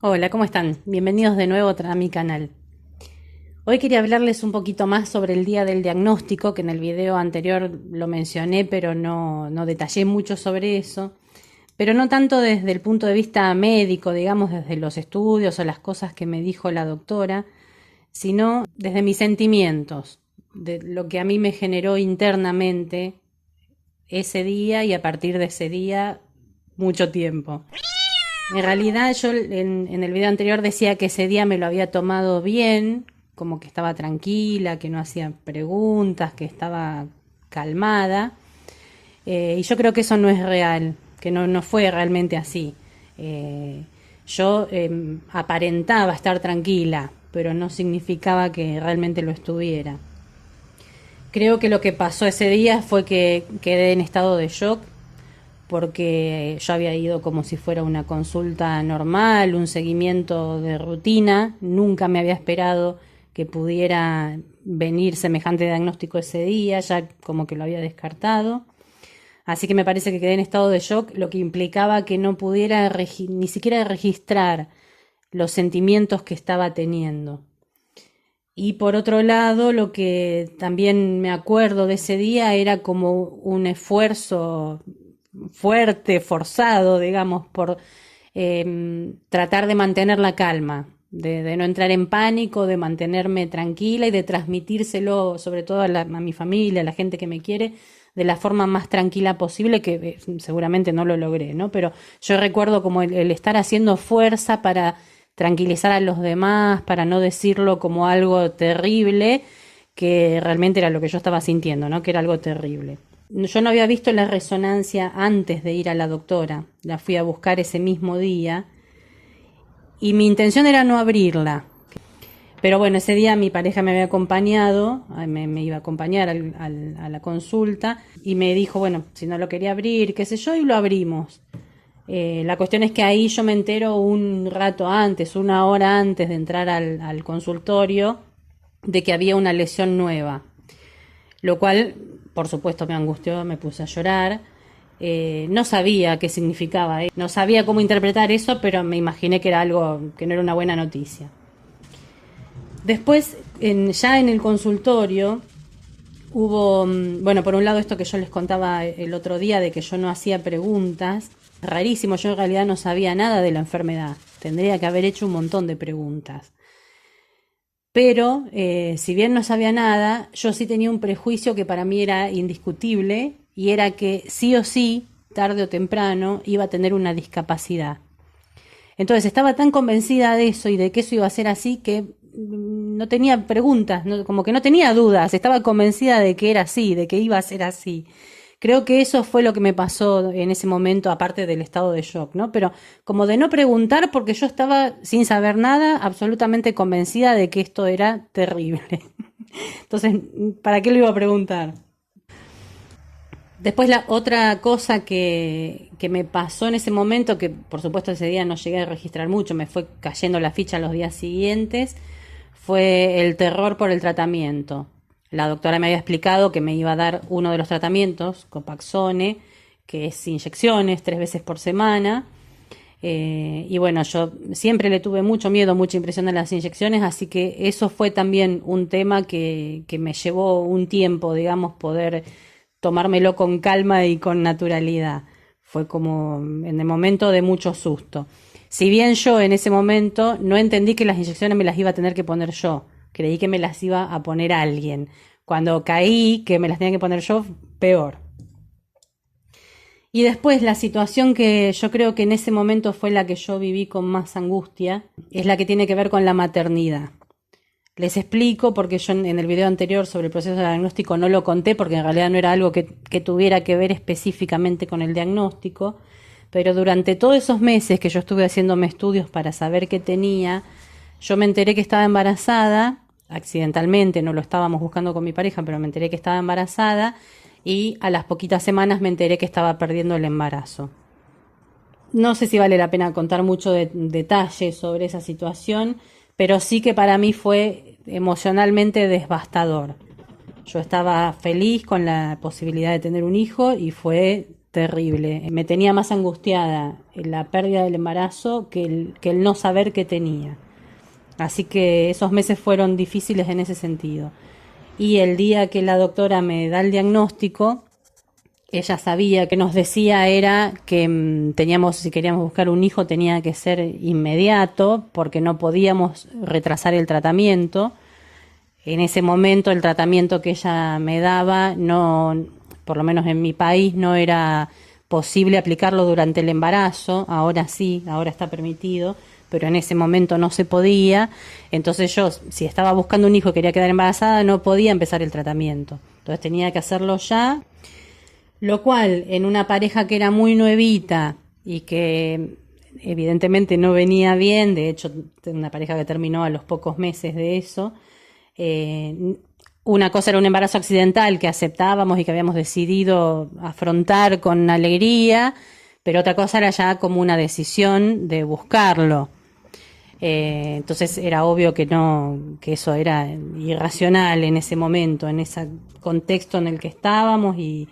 Hola, ¿cómo están? Bienvenidos de nuevo a mi canal. Hoy quería hablarles un poquito más sobre el día del diagnóstico, que en el video anterior lo mencioné, pero no detallé mucho sobre eso. Pero no tanto desde el punto de vista médico, digamos, desde los estudios o las cosas que me dijo la doctora, sino desde mis sentimientos, de lo que a mí me generó internamente ese día y a partir de ese día mucho tiempo. En realidad yo en el video anterior decía que ese día me lo había tomado bien, como que estaba tranquila, que no hacía preguntas, que estaba calmada. Y yo creo que eso no es real, que no fue realmente así. Eh, yo aparentaba estar tranquila, pero no significaba que realmente lo estuviera. Creo que lo que pasó ese día fue que quedé en estado de shock porque yo había ido como si fuera una consulta normal, un seguimiento de rutina, nunca me había esperado que pudiera venir semejante diagnóstico ese día, ya como que lo había descartado. Así que me parece que quedé en estado de shock, lo que implicaba que no pudiera ni siquiera registrar los sentimientos que estaba teniendo. Y por otro lado, lo que también me acuerdo de ese día era como un esfuerzo fuerte, forzado, digamos, por tratar de mantener la calma, de no entrar en pánico, de mantenerme tranquila y de transmitírselo, sobre todo a mi familia, a la gente que me quiere, de la forma más tranquila posible, que seguramente no lo logré, ¿no? Pero yo recuerdo como el estar haciendo fuerza para tranquilizar a los demás, para no decirlo como algo terrible, que realmente era lo que yo estaba sintiendo, ¿no? Que era algo terrible. Yo no había visto la resonancia antes de ir a la doctora, la fui a buscar ese mismo día y mi intención era no abrirla. Pero bueno, ese día mi pareja me había acompañado, me iba a acompañar a la consulta y me dijo, bueno, si no lo quería abrir, qué sé yo, y lo abrimos. La cuestión es que ahí yo me entero un rato antes, una hora antes de entrar al consultorio, de que había una lesión nueva, lo cual, por supuesto, me angustió, me puse a llorar. No sabía qué significaba, no sabía cómo interpretar eso, pero me imaginé que era algo que no era una buena noticia. Después, ya en el consultorio, hubo, bueno, por un lado esto que yo les contaba el otro día de que yo no hacía preguntas, rarísimo, yo en realidad no sabía nada de la enfermedad, tendría que haber hecho un montón de preguntas. Pero si bien no sabía nada, yo sí tenía un prejuicio que para mí era indiscutible y era que sí o sí, tarde o temprano, iba a tener una discapacidad. Entonces estaba tan convencida de eso y de que eso iba a ser así que no tenía preguntas, como que no tenía dudas, estaba convencida de que era así, de que iba a ser así. Creo que eso fue lo que me pasó en ese momento, aparte del estado de shock, ¿no? Pero como de no preguntar porque yo estaba sin saber nada, absolutamente convencida de que esto era terrible. Entonces, ¿para qué lo iba a preguntar? Después la otra cosa que me pasó en ese momento, que por supuesto ese día no llegué a registrar mucho, me fue cayendo la ficha los días siguientes, fue el terror por el tratamiento. La doctora me había explicado que me iba a dar uno de los tratamientos, Copaxone, que es inyecciones 3 veces por semana. Y bueno, yo siempre le tuve mucho miedo, mucha impresión a las inyecciones, así que eso fue también un tema que me llevó un tiempo, digamos, poder tomármelo con calma y con naturalidad. Fue como en el momento de mucho susto. Si bien yo en ese momento no entendí que las inyecciones me las iba a tener que poner yo, creí que me las iba a poner alguien. Cuando caí que me las tenía que poner yo, peor. Y después la situación que yo creo que en ese momento fue la que yo viví con más angustia, es la que tiene que ver con la maternidad. Les explico porque yo en el video anterior sobre el proceso de diagnóstico no lo conté porque en realidad no era algo que tuviera que ver específicamente con el diagnóstico, pero durante todos esos meses que yo estuve haciéndome estudios para saber qué tenía, yo me enteré que estaba embarazada, accidentalmente, no lo estábamos buscando con mi pareja, pero me enteré que estaba embarazada y a las poquitas semanas me enteré que estaba perdiendo el embarazo. No sé si vale la pena contar mucho de detalles sobre esa situación, pero sí que para mí fue emocionalmente devastador. Yo estaba feliz con la posibilidad de tener un hijo y fue terrible. Me tenía más angustiada la pérdida del embarazo que el no saber qué tenía. Así que esos meses fueron difíciles en ese sentido. Y el día que la doctora me da el diagnóstico, ella sabía que nos decía era que teníamos, si queríamos buscar un hijo, tenía que ser inmediato, porque no podíamos retrasar el tratamiento. En ese momento el tratamiento que ella me daba, no, por lo menos en mi país, no era posible aplicarlo durante el embarazo. Ahora sí, ahora está permitido, pero en ese momento no se podía. Entonces yo, si estaba buscando un hijo y quería quedar embarazada, no podía empezar el tratamiento. Entonces tenía que hacerlo ya, lo cual en una pareja que era muy nuevita y que evidentemente no venía bien, de hecho una pareja que terminó a los pocos meses de eso, una cosa era un embarazo accidental que aceptábamos y que habíamos decidido afrontar con alegría, pero otra cosa era ya como una decisión de buscarlo. Entonces era obvio que no, que eso era irracional en ese momento, en ese contexto en el que estábamos y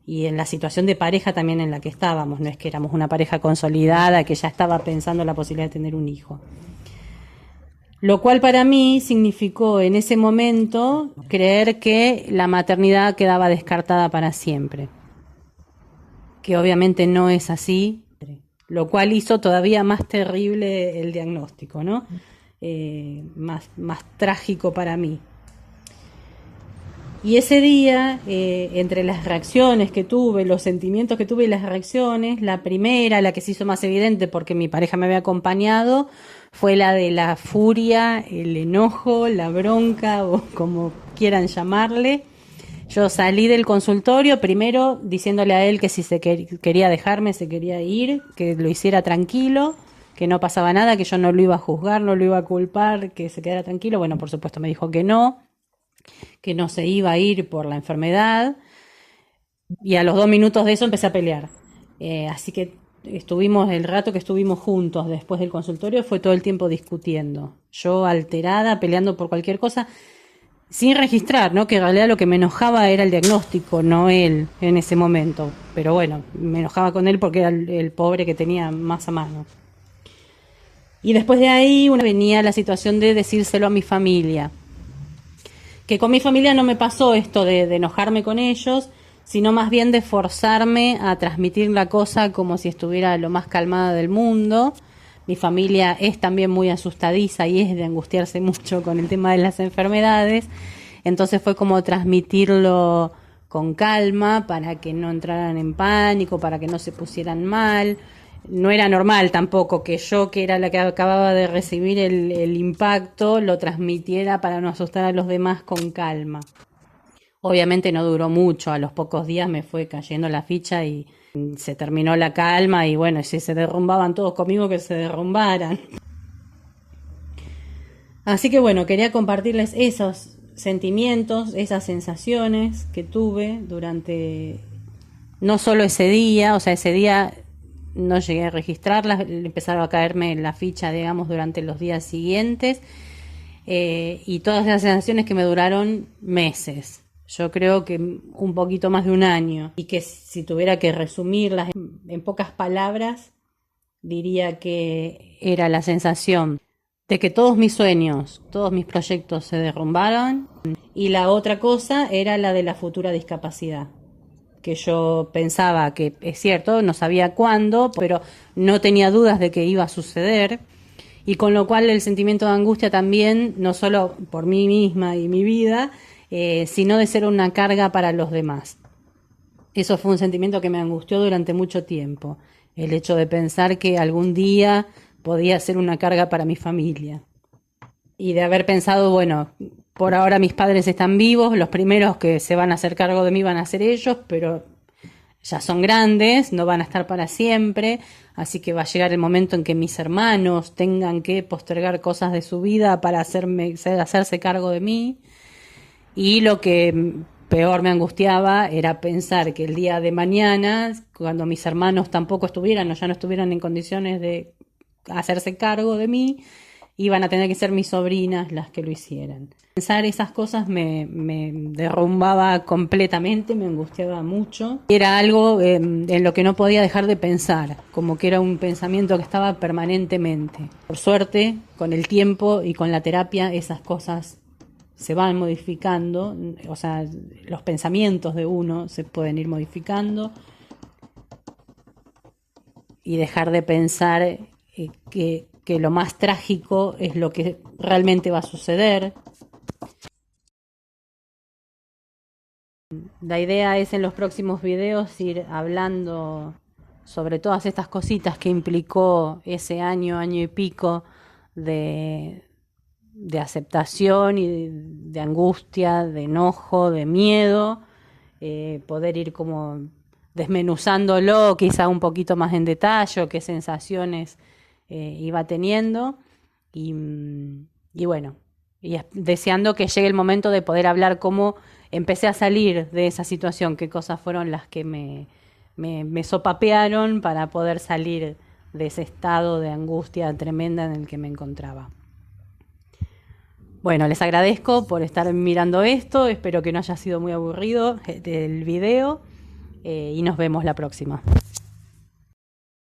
en la situación de pareja también en la que estábamos. No es que éramos una pareja consolidada que ya estaba pensando en la posibilidad de tener un hijo. Lo cual para mí significó en ese momento creer que la maternidad quedaba descartada para siempre, que obviamente no es así, lo cual hizo todavía más terrible el diagnóstico, ¿no? Más trágico para mí. Y ese día, entre las reacciones que tuve, los sentimientos que tuve y las reacciones, la primera, la que se hizo más evidente porque mi pareja me había acompañado, fue la de la furia, el enojo, la bronca o como quieran llamarle. Yo salí del consultorio primero diciéndole a él que si quería dejarme, se quería ir, que lo hiciera tranquilo, que no pasaba nada, que yo no lo iba a juzgar, no lo iba a culpar, que se quedara tranquilo. Bueno, por supuesto me dijo que no se iba a ir por la enfermedad, y a los 2 minutos de eso empecé a pelear. Así que el rato que estuvimos juntos después del consultorio fue todo el tiempo discutiendo. Yo alterada, peleando por cualquier cosa, sin registrar, ¿no? Que en realidad lo que me enojaba era el diagnóstico, no él en ese momento. Pero bueno, me enojaba con él porque era el pobre que tenía más a mano. Y después de ahí venía la situación de decírselo a mi familia. Que con mi familia no me pasó esto de enojarme con ellos, sino más bien de forzarme a transmitir la cosa como si estuviera lo más calmada del mundo. Mi familia es también muy asustadiza y es de angustiarse mucho con el tema de las enfermedades. Entonces fue como transmitirlo con calma para que no entraran en pánico, para que no se pusieran mal. No era normal tampoco que yo, que era la que acababa de recibir el impacto, lo transmitiera para no asustar a los demás con calma. Obviamente no duró mucho, a los pocos días me fue cayendo la ficha y se terminó la calma y bueno, si se derrumbaban todos conmigo, que se derrumbaran. Así que bueno, quería compartirles esos sentimientos, esas sensaciones que tuve durante no solo ese día, o sea, ese día no llegué a registrarlas, empezaron a caerme la ficha, digamos, durante los días siguientes, y todas esas sensaciones que me duraron meses. Yo creo que un poquito más de un año, y que si tuviera que resumirlas en pocas palabras, diría que era la sensación de que todos mis sueños, todos mis proyectos se derrumbaron, y la otra cosa era la de la futura discapacidad, que yo pensaba que es cierto, no sabía cuándo, pero no tenía dudas de que iba a suceder, y con lo cual el sentimiento de angustia también, no solo por mí misma y mi vida, sino de ser una carga para los demás. Eso fue un sentimiento que me angustió durante mucho tiempo, el hecho de pensar que algún día podía ser una carga para mi familia. Y de haber pensado, bueno, por ahora mis padres están vivos, los primeros que se van a hacer cargo de mí van a ser ellos, pero ya son grandes, no van a estar para siempre, así que va a llegar el momento en que mis hermanos tengan que postergar cosas de su vida para hacerse cargo de mí. Y lo que peor me angustiaba era pensar que el día de mañana, cuando mis hermanos tampoco estuvieran o ya no estuvieran en condiciones de hacerse cargo de mí, iban a tener que ser mis sobrinas las que lo hicieran. Pensar esas cosas me derrumbaba completamente, me angustiaba mucho. Era algo en lo que no podía dejar de pensar, como que era un pensamiento que estaba permanentemente. Por suerte, con el tiempo y con la terapia, esas cosas se van modificando, o sea, los pensamientos de uno se pueden ir modificando y dejar de pensar que lo más trágico es lo que realmente va a suceder. La idea es en los próximos videos ir hablando sobre todas estas cositas que implicó ese año, año y pico de aceptación y de angustia, de enojo, de miedo, poder ir como desmenuzándolo quizá un poquito más en detalle, qué sensaciones iba teniendo y, y bueno, y deseando que llegue el momento de poder hablar cómo empecé a salir de esa situación, qué cosas fueron las que me sopapearon para poder salir de ese estado de angustia tremenda en el que me encontraba. Bueno, les agradezco por estar mirando esto, espero que no haya sido muy aburrido el video y nos vemos la próxima.